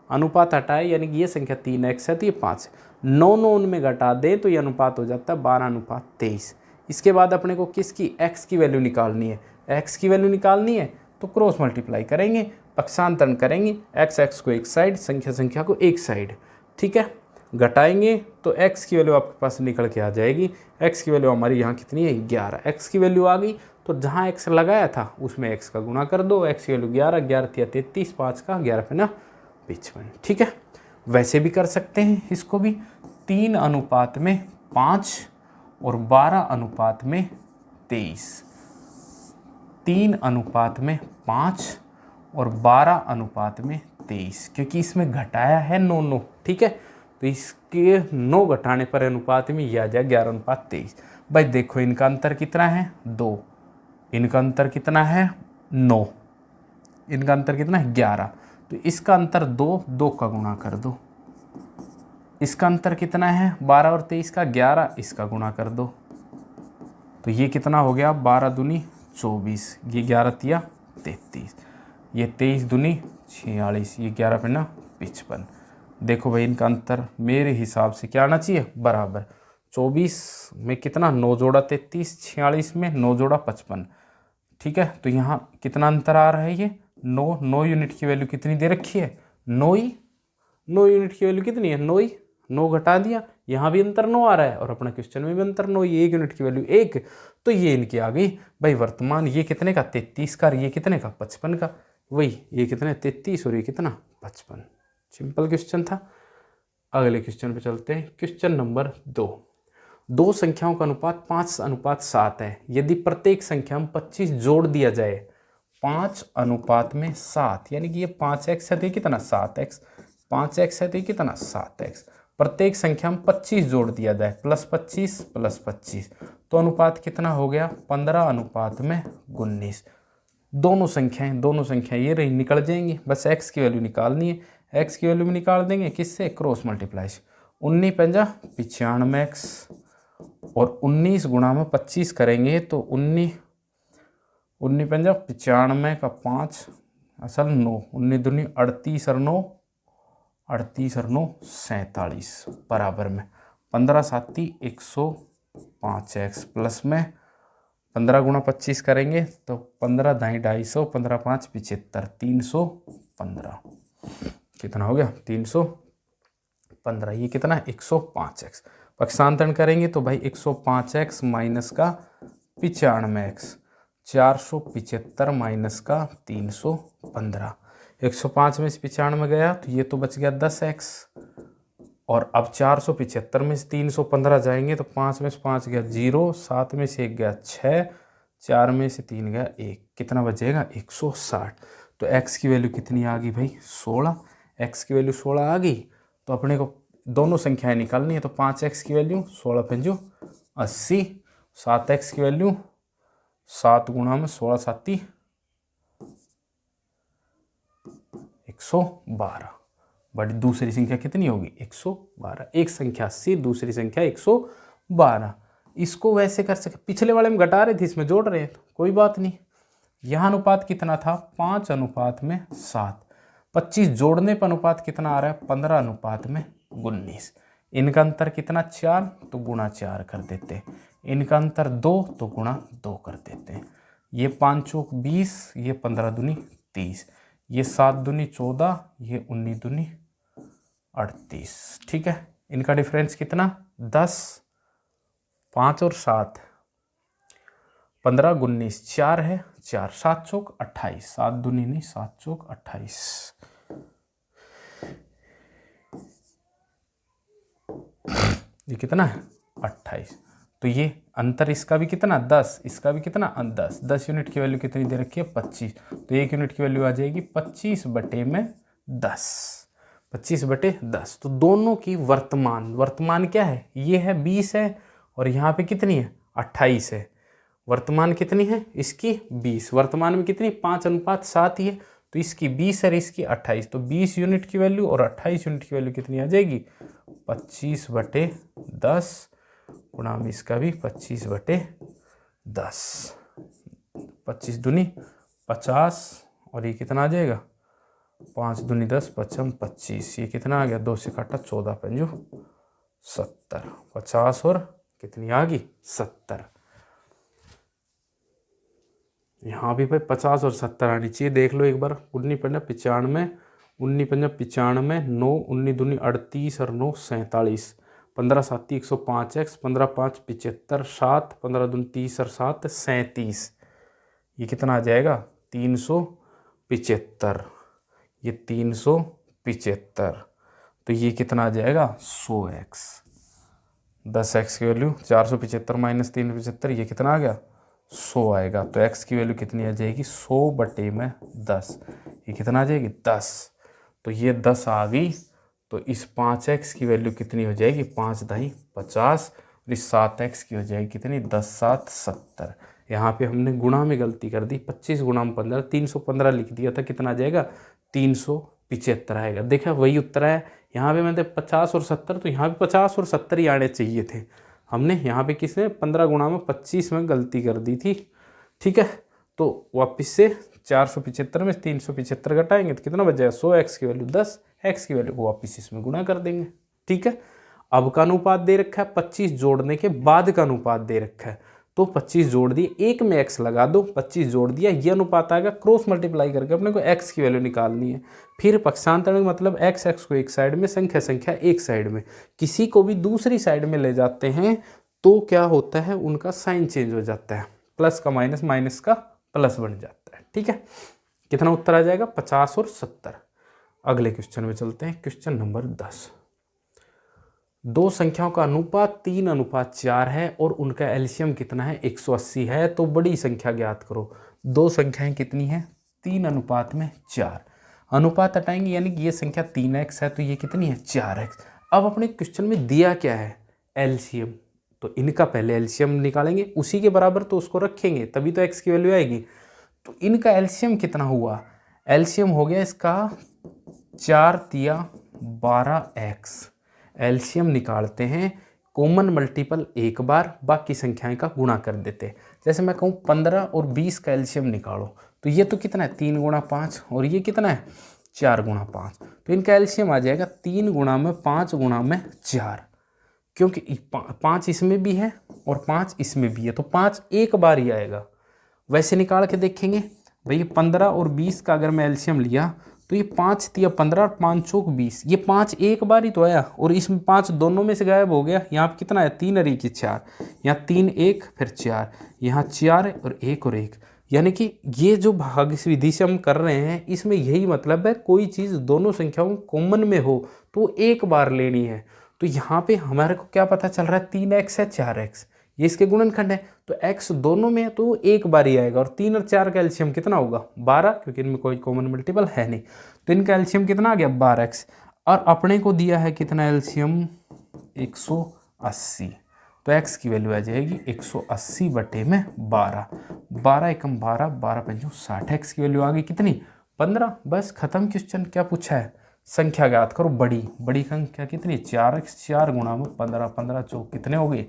अनुपात हटाए यानी कि ये संख्या 3x है तो ये 5 है, 9 उनमें घटा दे तो ये अनुपात हो जाता है 12:23। इसके बाद अपने को किसकी x की वैल्यू निकालनी है, x की वैल्यू निकालनी है तो क्रॉस मल्टीप्लाई करेंगे, पक्षांतरण करेंगे, x को एक साइड, संख्या को एक साइड। ठीक है, घटाएंगे तो x की वैल्यू आपके पास निकल के आ जाएगी। x की वैल्यू हमारी यहाँ कितनी है 11, x की वैल्यू आ गई तो जहाँ x लगाया था उसमें x का गुणा कर दो, x की वैल्यू 11, 11 तिया 33, 5 का 11 पे ना 55। ठीक है, वैसे भी कर सकते हैं इसको भी, 3:5 और 12:23। 3:5 और 12:23, क्योंकि इसमें घटाया है 9, ठीक है। तो इसके 9 घटाने पर अनुपात में यह आ जाए 11:23। भाई देखो इनका अंतर कितना है 2, इनका अंतर कितना है 9, इनका अंतर कितना है 11। तो इसका अंतर 2 का गुणा कर दो। इसका अंतर कितना है 12 और 23 का 11, इसका गुणा कर दो। तो ये कितना हो गया 12 दूनी 24, ये 11 तिया 33, ये 23 दूनी 46, ये 11 पन्ना 55। देखो भाई इनका अंतर मेरे हिसाब से क्या आना चाहिए बराबर। 24 में कितना 9 जोड़ा 33, 46 में 9 जोड़ा 55, ठीक है। तो यहाँ कितना अंतर आ रहा है ये 9 यूनिट की वैल्यू कितनी दे रखी है 9 यूनिट की वैल्यू कितनी है 9 घटा दिया, यहाँ भी अंतर 9 आ रहा है और अपना क्वेश्चन में भी अंतर 9, ये 1 यूनिट की वैल्यू 1। तो ये इनकी आ गई भाई वर्तमान, ये कितने का 33 का, ये कितने का 55 का, वही ये कितने 33 और ये कितना 55। सिंपल क्वेश्चन था। अगले क्वेश्चन पे चलते हैं। Question number 2। दो संख्याओं का अनुपात 5:7 है। यदि प्रत्येक संख्या में 25 जोड़ दिया जाए 5:7, यानी कि ये 5x है तो कितना 7x, 5x है तो कितना 7x। प्रत्येक संख्या में 25 जोड़ दिया जाए +25 +25, तो अनुपात कितना हो गया 15:19। दोनों संख्याएं ये रही निकल जाएंगी, बस x की वैल्यू निकालनी है। x की वैल्यू भी निकाल देंगे किससे क्रॉस मल्टीप्लाई से। 19×5 95x और 19 गुणा में 25 करेंगे तो 19×5 95 का 5 असल 9, 19 दूनी 38 और 9 47 बराबर में 15×7 105x प्लस में 15 गुणा 25 करेंगे तो 15 × 250, 15×5 75, 315 कितना हो गया 315। ये कितना है 105x। पक्षांतरण करेंगे तो भाई 105x माइनस का 95x, 475 माइनस का 315। 105 में से 95 गया तो ये तो बच गया 10x, और अब 475 में से 315 जाएंगे तो 5 में से 5 गया 0, 7 में से 1 गया 6, 4 में से 3 गया 1, कितना बचेगा 160। तो x की वैल्यू कितनी आ गई भाई 16। x की वैल्यू 16 आ गई तो अपने को दोनों संख्याएं निकालनी है। तो 5x की वैल्यू 16×5 80, 7x की वैल्यू 7 गुणा में 16 7 112। बट दूसरी संख्या कितनी होगी 112। एक संख्या 80, दूसरी संख्या 112। इसको वैसे कर सके, पिछले वाले में घटा रहे थे इसमें जोड़ रहे हैं तो कोई बात नहीं। यहाँ अनुपात कितना था 5:7। 25 जोड़ने पर अनुपात कितना आ रहा है 15:19। इनका अंतर कितना 4, तो गुणा 4 कर देते। इनका अंतर 2 तो गुणा 2 कर देते। ये 5 चौक 20, ये 15 दूनी 30, ये 7 दूनी 14, ये 19 दूनी 38, ठीक है। इनका डिफरेंस कितना 10, 5 और 7, 15×19 4 है, 4 7 चौक 28, 7 दूनी नहीं 7 चौक 28। ये कितना है 28। तो ये अंतर इसका भी कितना 10, इसका भी कितना 10। 10 यूनिट की वैल्यू कितनी दे रखी है 25, तो 1 यूनिट की वैल्यू आ जाएगी 25/10, 25/10। तो दोनों की वर्तमान क्या है, ये है 20 है और यहाँ पे कितनी है 28 है। वर्तमान कितनी है इसकी 20, वर्तमान में कितनी 5:7 ही है, तो इसकी 20 और इसकी 28, तो 20 यूनिट की वैल्यू और 28 यूनिट की वैल्यू कितनी आ जाएगी 25/10 गुणा में इसका भी 25/10, 25 दूनी 50 और ये कितना आ जाएगा 5 दूनी 10, 5 25, ये कितना आ गया 2 से काटा 14×5 70, 50 और कितनी आ गई 70। यहाँ भी भाई 50 और 70 आनी चाहिए। देख लो एक बार 19×5 95, 19×5 95, 9 19 दूनी 38 और 9 47, 15×7 105x, 15×5 75, 7 15 दूनी 30 और 7 37, ये कितना आ जाएगा 375, ये 375। तो ये कितना आ जाएगा 100x। 10x की वैल्यू 475 माइनस 375, ये कितना आ गया 100 आएगा। तो x की वैल्यू कितनी आ जाएगी 100/10। ये कितना आ जाएगी 10। तो ये 10 आ गई। तो इस 5x की वैल्यू कितनी हो जाएगी 5 दाई 50। और इस 7x की हो जाएगी कितनी 10 7 70। यहाँ पे हमने गुणा में गलती कर दी, 25 गुणा में 15 315 लिख दिया था, कितना आ जाएगा 375 आएगा। देखा वही उत्तर है। यहाँ पे मैंने 50 और 70, तो यहाँ पे 50 और 70 ही आने चाहिए थे। हमने यहाँ पे किसने 15 गुणा में 25 में गलती कर दी थी। ठीक है, तो वापस से 475 में 375 घटाएंगे तो कितना बच जाएगा 100। x की वैल्यू 10, x की वैल्यू को वापस इसमें गुणा कर देंगे। ठीक है, अब का अनुपात दे रखा है, 25 जोड़ने के बाद का अनुपात दे रखा है। तो 25 जोड़ दिए, एक में x लगा दो, 25 जोड़ दिया, ये अनुपात आएगा। क्रॉस मल्टीप्लाई करके अपने को x की वैल्यू निकालनी है। फिर पक्षांतर मतलब x को एक साइड में, संख्या एक साइड में। किसी को भी दूसरी साइड में ले जाते हैं तो क्या होता है, उनका साइन चेंज हो जाता है, प्लस का माइनस, माइनस का प्लस बन जाता है। ठीक है, कितना उत्तर आ जाएगा 50 और 70। अगले क्वेश्चन में चलते हैं, क्वेश्चन नंबर 10। दो संख्याओं का अनुपात 3:4 है और उनका एलसीएम कितना है 180 है। तो बड़ी संख्या ज्ञात करो। दो संख्याएं कितनी है 3:4। अनुपात हटाएंगे यानी कि ये संख्या 3x है, तो ये कितनी है 4x। अब अपने क्वेश्चन में दिया क्या है एलसीएम, तो इनका पहले एलसीएम निकालेंगे, उसी के बराबर तो उसको रखेंगे, तभी तो x की वैल्यू आएगी। तो इनका एलसीएम कितना हुआ, एलसीएम हो गया इसका 4 तिया 12x। एलसीएम निकालते हैं, कॉमन मल्टीपल एक बार, बाकी संख्याएं का गुणा कर देते हैं। जैसे मैं कहूँ 15 और 20 का एलसीएम निकालो, तो ये तो कितना है 3 गुणा 5 और ये कितना है 4 गुणा 5। तो इनका एलसीएम आ जाएगा 3 गुणा में 5 गुणा में 4, क्योंकि 5 इसमें भी है और 5 इसमें भी है, तो 5 एक बार ही आएगा। वैसे निकाल के देखेंगे भाई, 15 और 20 का अगर मैं एलसीएम लिया तो ये 5 तिया 15 और 5 चौक 20, ये 5 एक बार ही तो आया और इसमें 5 दोनों में से गायब हो गया। यहाँ पे कितना है 3 और 1 4, यहाँ 3 1 फिर 4, यहाँ 4 और 1, यानी कि ये जो भाग इस विधि से हम कर रहे हैं, इसमें यही मतलब है कोई चीज़ दोनों संख्याओं कॉमन में हो तो एक बार लेनी है। तो यहाँ पे हमारे को क्या पता चल रहा है 3x है 4x, ये इसके गुणनखंड है, तो x दोनों में है तो एक बार ही आएगा। और 3 और 4 का एलसीएम कितना होगा 12, क्योंकि इनमें कोई कॉमन मल्टीपल है नहीं, तो इनका एलसीएम कितना आ गया 12x। और अपने को दिया है कितना एलसीएम 180, तो x की वैल्यू आ जाएगी 180/12। 12 एकम 12, 12 पंचों 60, x की वैल्यू आ गई कितनी 15। बस खत्म क्वेश्चन। क्या पूछा है संख्या ज्ञात करो, बड़ी संख्या कितनी 4x, 4 गुणा में 15, 15 चौक कितने हो गए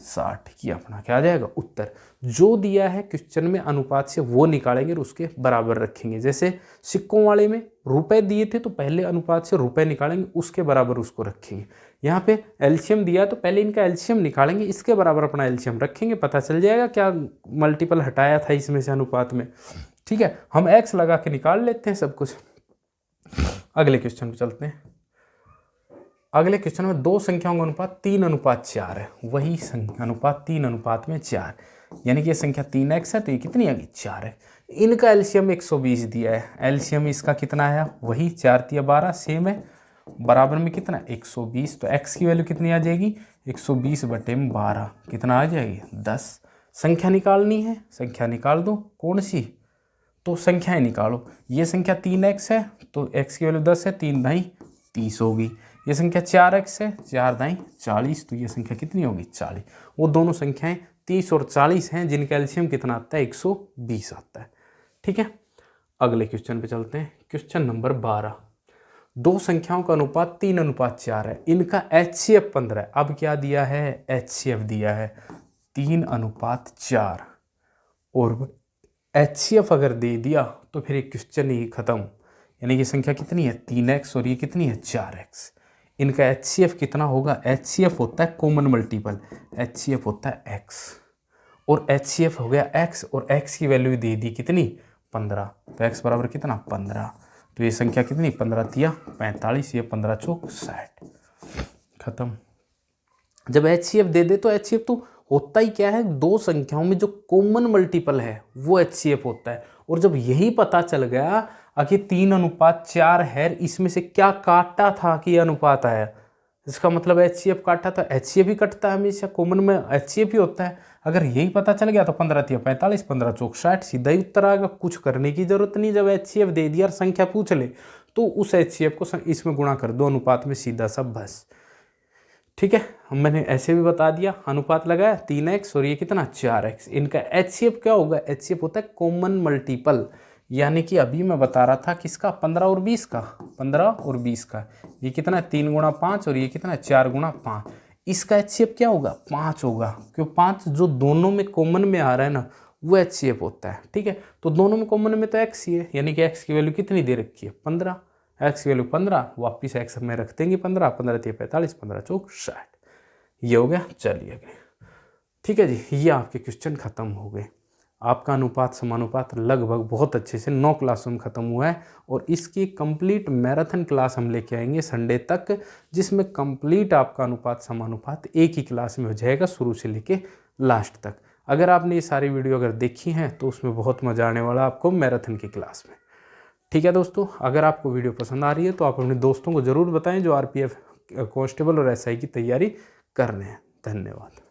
60। ये अपना क्या आ जाएगा उत्तर। जो दिया है क्वेश्चन में अनुपात से वो निकालेंगे और उसके बराबर रखेंगे। जैसे सिक्कों वाले में रुपए दिए थे तो पहले अनुपात से रुपए निकालेंगे, उसके बराबर उसको रखेंगे। यहाँ पे एलसीएम दिया तो पहले इनका एलसीएम निकालेंगे, इसके बराबर अपना एलसीएम रखेंगे, पता चल जाएगा क्या मल्टीपल हटाया था इसमें से अनुपात में। ठीक है, हम x लगा के निकाल लेते हैं सब कुछ। अगले क्वेश्चन पे चलते हैं। अगले क्वेश्चन में दो संख्याओं का अनुपात 3:4 है। वही अनुपात 3:4, यानी कि ये संख्या 3x है तो ये कितनी आ गई 4 है। इनका एलसीएम 120 दिया है, एलसीएम इसका कितना आया वही 4 तिया 12 सेम है, बराबर में कितना 120। तो x की वैल्यू कितनी आ जाएगी 120/12, कितना आ जाएगी 10। संख्या निकालनी है, संख्या निकाल दो। कौन सी, तो संख्याएं निकालो। ये संख्या 3x है तो x की वैल्यू 10 है, 3 दाई 30 होगी। ये संख्या 4x है, 4 दाई 40, तो ये संख्या कितनी होगी 40। वो दोनों संख्याएं 30 और 40 हैं जिनका एलसीएम कितना आता है 120 आता है। ठीक है, अगले क्वेश्चन पे चलते हैं। Question number 12। दो संख्याओं का अनुपात 3:4 है, इनका HCF 15 है। अब क्या दिया है HCF दिया है 3:4 और HCF अगर दे दिया तो फिर एक क्वेश्चन ही खत्म। यानी कि संख्या कितनी है 3x और ये कितनी है 4x। इनका HCF कितना होगा, HCF होता है कॉमन मल्टीपल, HCF होता है x और HCF हो गया x और x की वैल्यू दे दी कितनी 15, तो x बराबर कितना 15। तो ये संख्या कितनी 15 तिया 45, ये 15 चौक 60, खत्म। जब HCF दे दे तो HCF तो होता ही क्या है, दो संख्याओं में जो कॉमन मल्टीपल है वो HCF होता है। और जब यही पता चल गया कि 3:4 है, इसमें से क्या काटा था कि अनुपात आया, इसका मतलब HCF काटा तो HCF ही कटता है हमेशा, कॉमन में HCF ही होता है। अगर यही पता चल गया तो 15 × 45, 15 चौक 60, सीधा ही उत्तर आएगा। कुछ करने की जरूरत नहीं, जब HCF दे दिया और संख्या पूछ ले तो उस HCF को इसमें गुणा कर दो अनुपात में, सीधा सब, बस। ठीक है, मैंने ऐसे भी बता दिया, अनुपात लगाया 3x और ये कितना 4x। इनका HCF क्या होगा? HCF होता है कॉमन मल्टीपल, यानी कि अभी मैं बता रहा था किसका, 15 और 20 का, 15 और 20 का। ये कितना है 3 × 5 और ये कितना है 4 × 5। इसका HCF क्या होगा? 5 होगा, क्यों? 5 जो दोनों में कॉमन में आ रहा है ना, वो HCF होता है। ठीक है, तो दोनों में कॉमन में तो x ही है, यानी कि x की वैल्यू कितनी दे रखी है 15, x की वैल्यू 15, वापिस x में रख देंगे 15, 15 × 45, 15 चौक 60। ये हो गया। चलिए अगले। ठीक है जी, ये आपके क्वेश्चन खत्म हो गए। आपका अनुपात समानुपात लगभग बहुत अच्छे से 9 क्लासों में ख़त्म हुआ है, और इसकी कंप्लीट मैराथन क्लास हम लेके आएंगे संडे तक, जिसमें कंप्लीट आपका अनुपात समानुपात एक ही क्लास में हो जाएगा, शुरू से लेके लास्ट तक। अगर आपने ये सारी वीडियो अगर देखी हैं तो उसमें बहुत मज़ा आने वाला आपको मैराथन की क्लास में। ठीक है दोस्तों, अगर आपको वीडियो पसंद आ रही है तो आप अपने दोस्तों को ज़रूर बताएं जो RPF कांस्टेबल और SI की तैयारी कर रहे हैं। धन्यवाद।